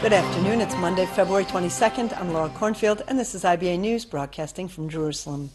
Good afternoon. It's Monday, February 22nd. I'm Laura Cornfield, and this is IBA News broadcasting from Jerusalem.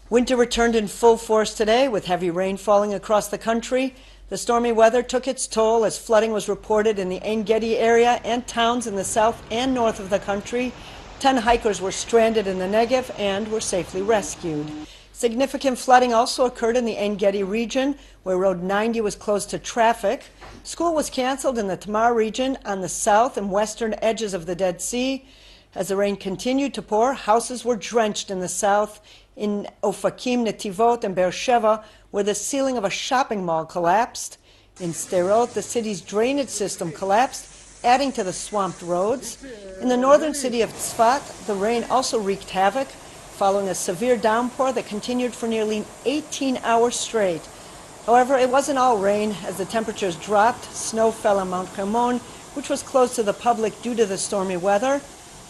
Winter returned in full force today with heavy rain falling across the country. The stormy weather took its toll as flooding was reported in the Ein Gedi area and towns in the south and north of the country. 10 hikers were stranded in the Negev and were safely rescued. Significant flooding also occurred in the Ein Gedi region, where Road 90 was closed to traffic. School was canceled in the Tamar region on the south and western edges of the Dead Sea. As the rain continued to pour, houses were drenched in the south, in Ofakim, Netivot, and Beersheba, where the ceiling of a shopping mall collapsed. In Sderot, the city's drainage system collapsed, adding to the swamped roads. In the northern city of Tzfat, the rain also wreaked havoc, following a severe downpour that continued for nearly 18 hours straight. However, it wasn't all rain. As the temperatures dropped, snow fell on Mount Hermon, which was closed to the public due to the stormy weather.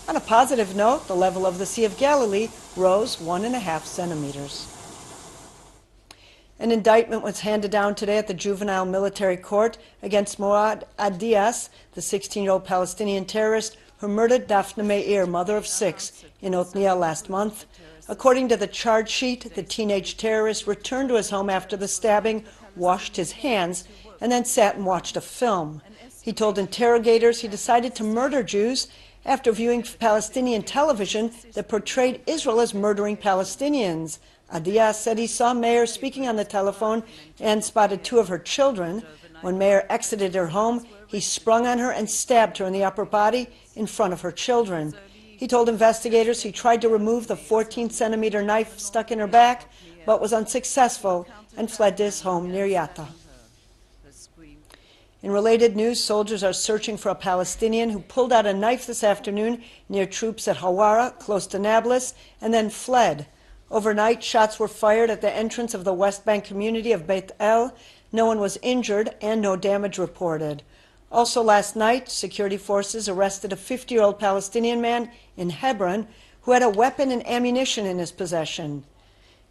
On a positive note, the level of the Sea of Galilee rose 1.5 centimeters. An indictment was handed down today at the juvenile military court against Moad Adias, the 16-year-old Palestinian terrorist who murdered Daphne Meir, mother of 6, in Othniel last month. According to the charge sheet, the teenage terrorist returned to his home after the stabbing, washed his hands, and then sat and watched a film. He told interrogators he decided to murder Jews after viewing Palestinian television that portrayed Israel as murdering Palestinians. Adias said he saw Meir speaking on the telephone and spotted 2 of her children. When Meir exited her home, he sprung on her and stabbed her in the upper body in front of her children. He told investigators he tried to remove the 14-centimeter knife stuck in her back, but was unsuccessful and fled to his home near Yatta. In related news, soldiers are searching for a Palestinian who pulled out a knife this afternoon near troops at Hawara, close to Nablus, and then fled. Overnight, shots were fired at the entrance of the West Bank community of Beit El. No one was injured and no damage reported. Also last night, security forces arrested a 50-year-old Palestinian man in Hebron who had a weapon and ammunition in his possession.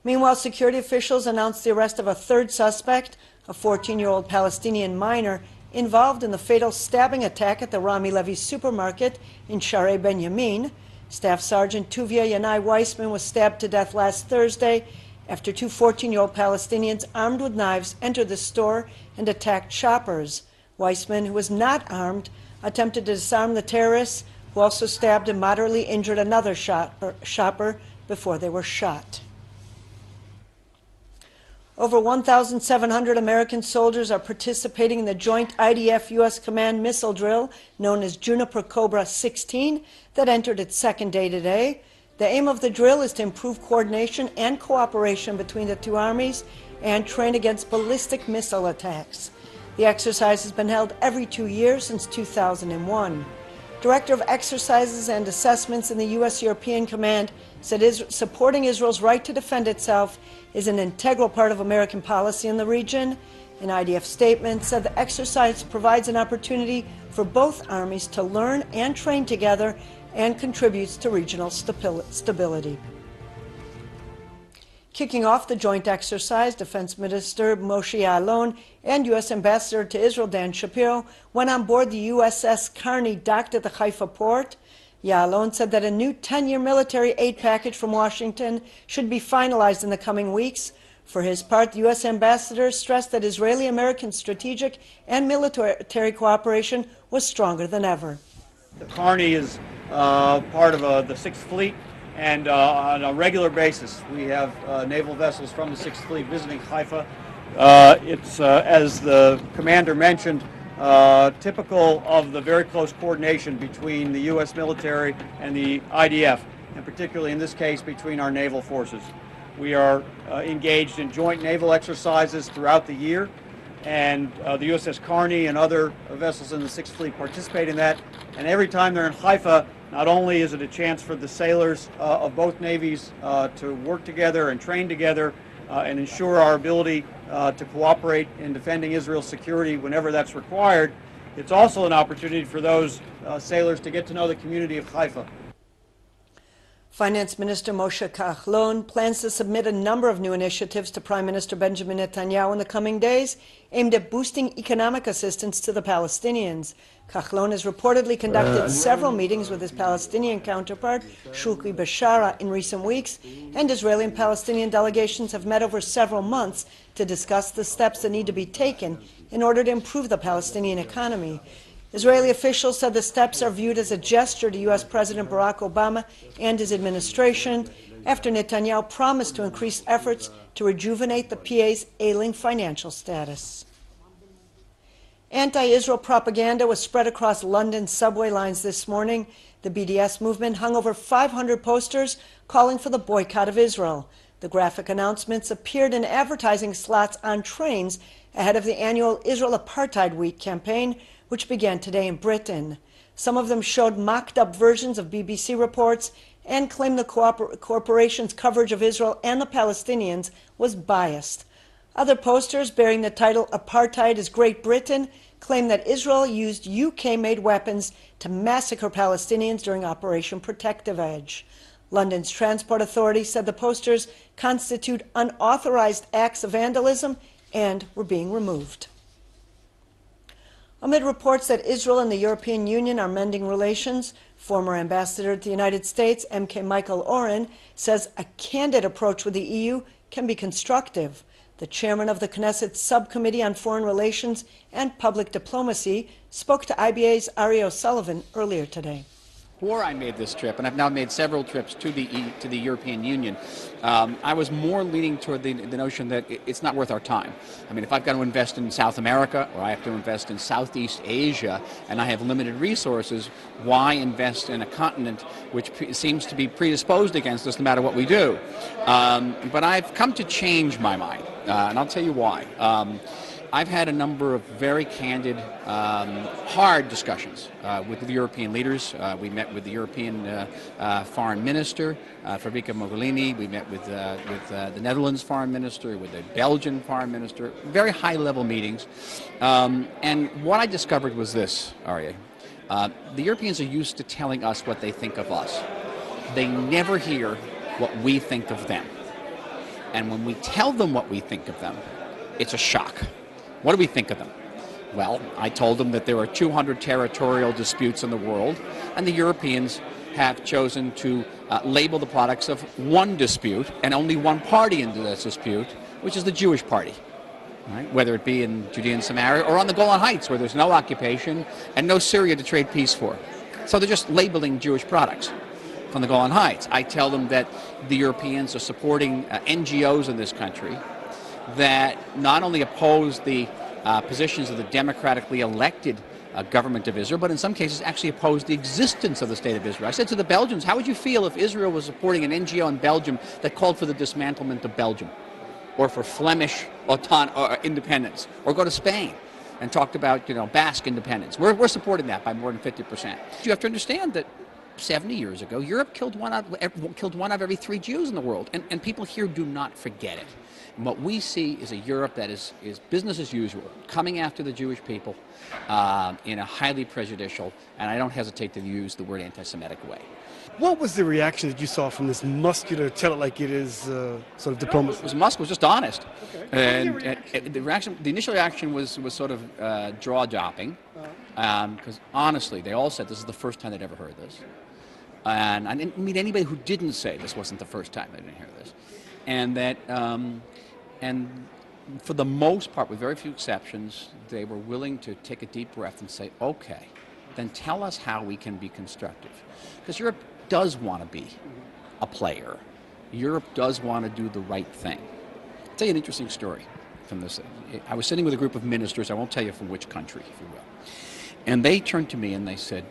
Meanwhile, security officials announced the arrest of a third suspect, a 14-year-old Palestinian minor involved in the fatal stabbing attack at the Rami Levy supermarket in Sharei Benyamin. Staff Sergeant Tuvia Yanai Weissman was stabbed to death last Thursday after 2 14-year-old Palestinians armed with knives entered the store and attacked shoppers. Weissman, who was not armed, attempted to disarm the terrorists, who also stabbed and moderately injured another shopper before they were shot. Over 1,700 American soldiers are participating in the joint IDF-U.S. Command missile drill known as Juniper Cobra 16 that entered its second day today. The aim of the drill is to improve coordination and cooperation between the 2 armies and train against ballistic missile attacks. The exercise has been held every 2 years since 2001. Director of Exercises and Assessments in the U.S. European Command said supporting Israel's right to defend itself is an integral part of American policy in the region. An IDF statement said the exercise provides an opportunity for both armies to learn and train together and contributes to regional stability. Kicking off the joint exercise, Defense Minister Moshe Ya'alon and U.S. Ambassador to Israel Dan Shapiro went on board the USS Carney docked at the Haifa port. Ya'alon said that a new 10-year military aid package from Washington should be finalized in the coming weeks. For his part, the U.S. Ambassador stressed that Israeli-American strategic and military cooperation was stronger than ever. The Carney is part of the 6th Fleet. And on a regular basis, we have naval vessels from the 6th Fleet visiting Haifa. It's, as the commander mentioned, typical of the very close coordination between the U.S. military and the IDF, and particularly in this case between our naval forces. We are engaged in joint naval exercises throughout the year, and the USS Carney and other vessels in the 6th Fleet participate in that. And every time they're in Haifa, not only is it a chance for the sailors of both navies to work together and train together and ensure our ability to cooperate in defending Israel's security whenever that's required, it's also an opportunity for those sailors to get to know the community of Haifa. Finance Minister Moshe Kahlon plans to submit a number of new initiatives to Prime Minister Benjamin Netanyahu in the coming days aimed at boosting economic assistance to the Palestinians. Kahlon has reportedly conducted several meetings with his Palestinian counterpart, Shulki Bashara, in recent weeks, and Israeli and Palestinian delegations have met over several months to discuss the steps that need to be taken in order to improve the Palestinian economy. Israeli officials said the steps are viewed as a gesture to U.S. President Barack Obama and his administration after Netanyahu promised to increase efforts to rejuvenate the PA's ailing financial status. Anti-Israel propaganda was spread across London's subway lines this morning. The BDS movement hung over 500 posters calling for the boycott of Israel. The graphic announcements appeared in advertising slots on trains ahead of the annual Israel Apartheid Week campaign, which began today in Britain. Some of them showed mocked-up versions of BBC reports and claimed the corporation's coverage of Israel and the Palestinians was biased. Other posters bearing the title "Apartheid is Great Britain" claim that Israel used UK-made weapons to massacre Palestinians during Operation Protective Edge. London's Transport Authority said the posters constitute unauthorized acts of vandalism and were being removed. Amid reports that Israel and the European Union are mending relations, former ambassador to the United States, M.K. Michael Oren, says a candid approach with the EU can be constructive. The chairman of the Knesset Subcommittee on Foreign Relations and Public Diplomacy spoke to IBA's Ari O'Sullivan earlier today. Before I made this trip, and I've now made several trips to the European Union, I was more leaning toward the notion that it's not worth our time. I mean, if I've got to invest in South America or I have to invest in Southeast Asia and I have limited resources, why invest in a continent which seems to be predisposed against us no matter what we do? But I've come to change my mind, and I'll tell you why. I've had a number of very candid, hard discussions with the European leaders. We met with the European Foreign Minister, Federica Mogherini. We met with the Netherlands Foreign Minister, with the Belgian Foreign Minister. Very high-level meetings. And what I discovered was this, Aryeh. The Europeans are used to telling us what they think of us. They never hear what we think of them. And when we tell them what we think of them, it's a shock. What do we think of them? Well, I told them that there are 200 territorial disputes in the world, and the Europeans have chosen to label the products of one dispute and only one party in this dispute, which is the Jewish party, right? Whether it be in Judea and Samaria or on the Golan Heights, where there's no occupation and no Syria to trade peace for. So they're just labeling Jewish products from the Golan Heights. I tell them that the Europeans are supporting NGOs in this country that not only oppose the positions of the democratically elected government of Israel, but in some cases actually oppose the existence of the state of Israel. I said to the Belgians, how would you feel if Israel was supporting an NGO in Belgium that called for the dismantlement of Belgium, or for Flemish independence, or go to Spain and talked about, Basque independence? We're supporting that by more than 50%. You have to understand that 70 years ago, Europe killed one out of every 3 Jews in the world, and people here do not forget it. And what we see is a Europe that is business as usual, coming after the Jewish people in a highly prejudicial, and I don't hesitate to use the word anti-Semitic way. What was the reaction that you saw from this muscular, tell it like it is sort of diplomacy? It was muscular, it was just honest. Okay. And the initial reaction was sort of jaw-dropping, because honestly, they all said this is the first time they'd ever heard this. And I didn't meet anybody who didn't say this wasn't the first time they didn't hear this. And that, and for the most part, with very few exceptions, they were willing to take a deep breath and say, okay, then tell us how we can be constructive. Because Europe does want to be a player. Europe does want to do the right thing. I'll tell you an interesting story from this. I was sitting with a group of ministers, I won't tell you from which country, if you will. And they turned to me and they said,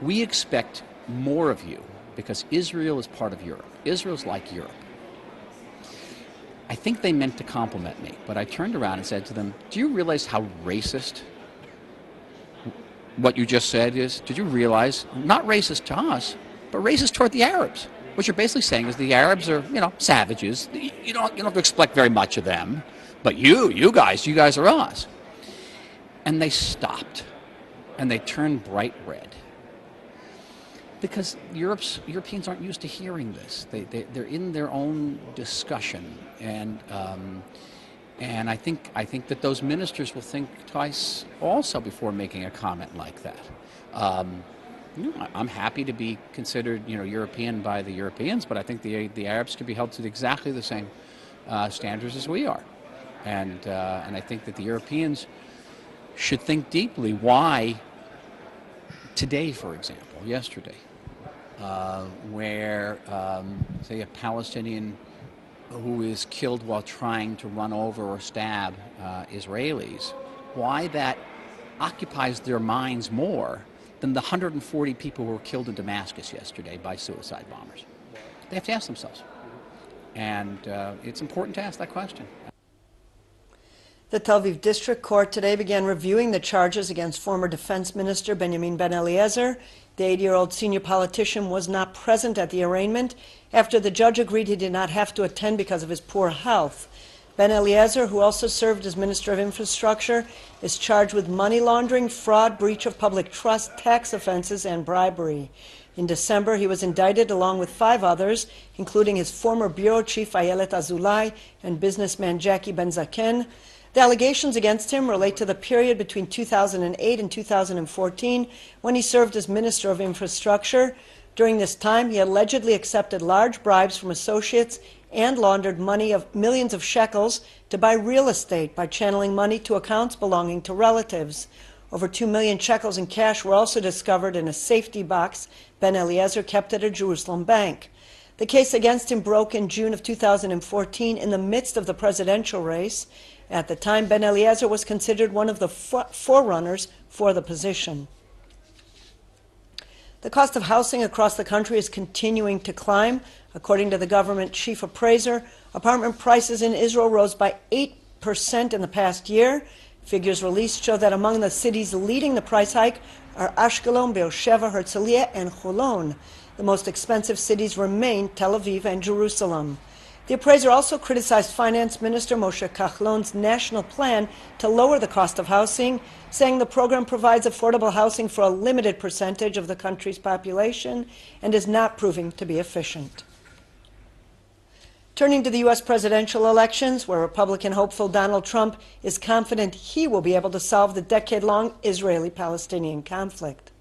we expect more of you because Israel is part of Europe. Israel's like Europe. I think they meant to compliment me, but I turned around and said to them, do you realize how racist what you just said is? Did you realize, not racist to us, but racist toward the Arabs? What you're basically saying is the Arabs are, savages. You don't have to expect very much of them, but you guys are us. And they stopped, and they turned bright red. Because Europeans aren't used to hearing this. They're in their own discussion, and I think that those ministers will think twice also before making a comment like that. I'm happy to be considered, European by the Europeans, but I think the Arabs could be held to exactly the same standards as we are, and I think that the Europeans should think deeply why today, for example, yesterday, where say a Palestinian who is killed while trying to run over or stab Israelis, why that occupies their minds more than the 140 people who were killed in Damascus yesterday by suicide bombers. They have to ask themselves. And it's important to ask that question. The Tel Aviv District Court today began reviewing the charges against former Defense Minister Benjamin Ben-Eliezer. The 80-year-old senior politician was not present at the arraignment after the judge agreed he did not have to attend because of his poor health. Ben-Eliezer, who also served as Minister of Infrastructure, is charged with money laundering, fraud, breach of public trust, tax offenses, and bribery. In December, he was indicted along with 5 others, including his former bureau chief Ayelet Azulai and businessman Jackie Ben-Zaken. The allegations against him relate to the period between 2008 and 2014 when he served as Minister of Infrastructure. During this time, he allegedly accepted large bribes from associates and laundered money of millions of shekels to buy real estate by channeling money to accounts belonging to relatives. Over 2 million shekels in cash were also discovered in a safety box Ben-Eliezer kept at a Jerusalem bank. The case against him broke in June of 2014 in the midst of the presidential race. At the time, Ben-Eliezer was considered one of the forerunners for the position. The cost of housing across the country is continuing to climb. According to the government chief appraiser, apartment prices in Israel rose by 8% in the past year. Figures released show that among the cities leading the price hike are Ashkelon, Beersheva, Herzliya, and Holon. The most expensive cities remain Tel Aviv and Jerusalem. The appraiser also criticized Finance Minister Moshe Kahlon's national plan to lower the cost of housing, saying the program provides affordable housing for a limited percentage of the country's population and is not proving to be efficient. Turning to the U.S. presidential elections, where Republican hopeful Donald Trump is confident he will be able to solve the decade-long Israeli-Palestinian conflict.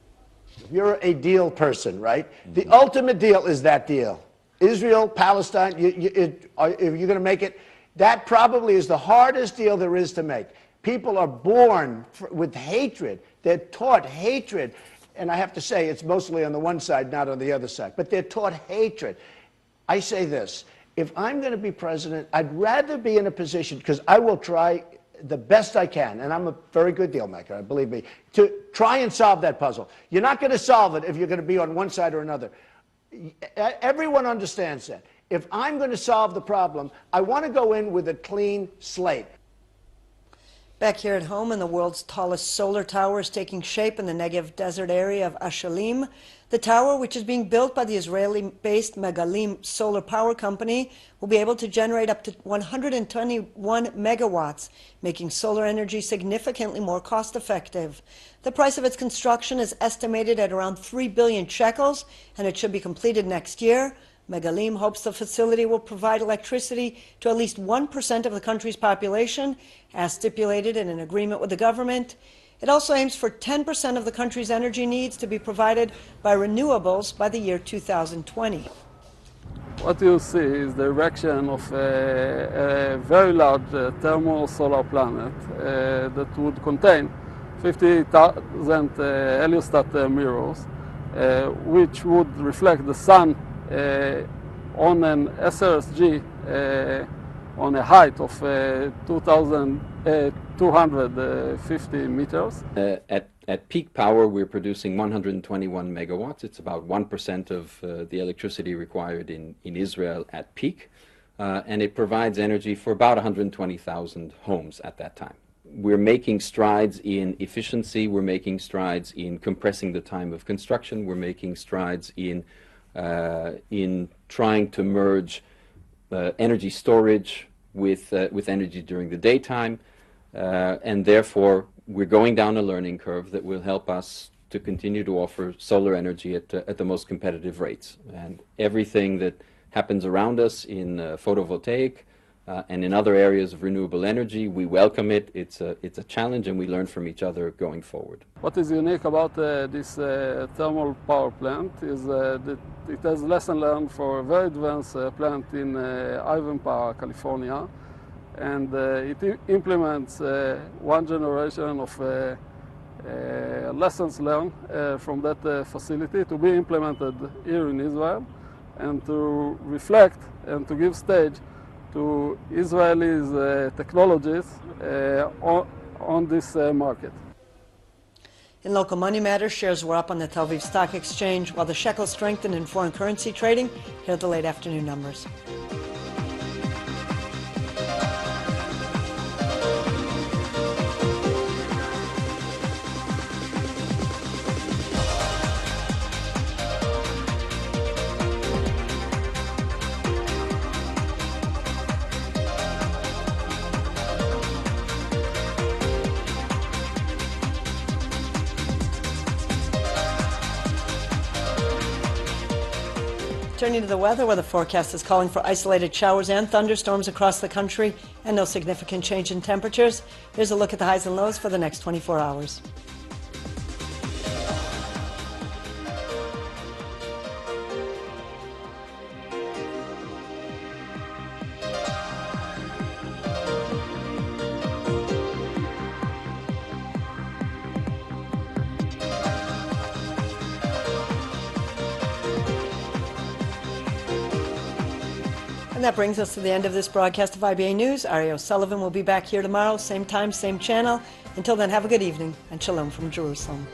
You're a deal person, right? The ultimate deal is that deal. Israel, Palestine, if you're going to make it, that probably is the hardest deal there is to make. People are born with hatred. They're taught hatred. And I have to say, it's mostly on the one side, not on the other side. But they're taught hatred. I say this, if I'm going to be president, I'd rather be in a position, because I will try the best I can, and I'm a very good deal maker, believe me, to try and solve that puzzle. You're not going to solve it if you're going to be on one side or another. Everyone understands that. If I'm going to solve the problem, I want to go in with a clean slate. Back here at home, the world's tallest solar tower is taking shape in the Negev desert area of Ashalim. The tower, which is being built by the Israeli-based Megalim Solar Power Company, will be able to generate up to 121 megawatts, making solar energy significantly more cost-effective. The price of its construction is estimated at around 3 billion shekels, and it should be completed next year. Megalim hopes the facility will provide electricity to at least 1% of the country's population, as stipulated in an agreement with the government. It also aims for 10% of the country's energy needs to be provided by renewables by the year 2020. What you see is the erection of a very large thermal solar planet that would contain 50,000 heliostat mirrors, which would reflect the sun on an SRSG on a height of 2,250 meters. At peak power, we're producing 121 megawatts. It's about 1% of the electricity required in Israel at peak. And it provides energy for about 120,000 homes at that time. We're making strides in efficiency. We're making strides in compressing the time of construction. We're making strides in trying to merge energy storage with energy during the daytime. And therefore, we're going down a learning curve that will help us to continue to offer solar energy at the most competitive rates. And everything that happens around us in photovoltaic and in other areas of renewable energy, we welcome it. It's a challenge, and we learn from each other going forward. What is unique about this thermal power plant is that it has lesson learned for a very advanced plant in Ivanpah, California, and it implements one generation of lessons learned from that facility to be implemented here in Israel, and to reflect and to give stage to Israelis' technologies on this market. In local money matters, shares were up on the Tel Aviv Stock Exchange, while the shekel strengthened in foreign currency trading. Here are the late afternoon numbers. Turning to the weather, where the forecast is calling for isolated showers and thunderstorms across the country and no significant change in temperatures. Here's a look at the highs and lows for the next 24 hours. And that brings us to the end of this broadcast of IBA News. Ari O'Sullivan will be back here tomorrow, same time, same channel. Until then, have a good evening, and shalom from Jerusalem.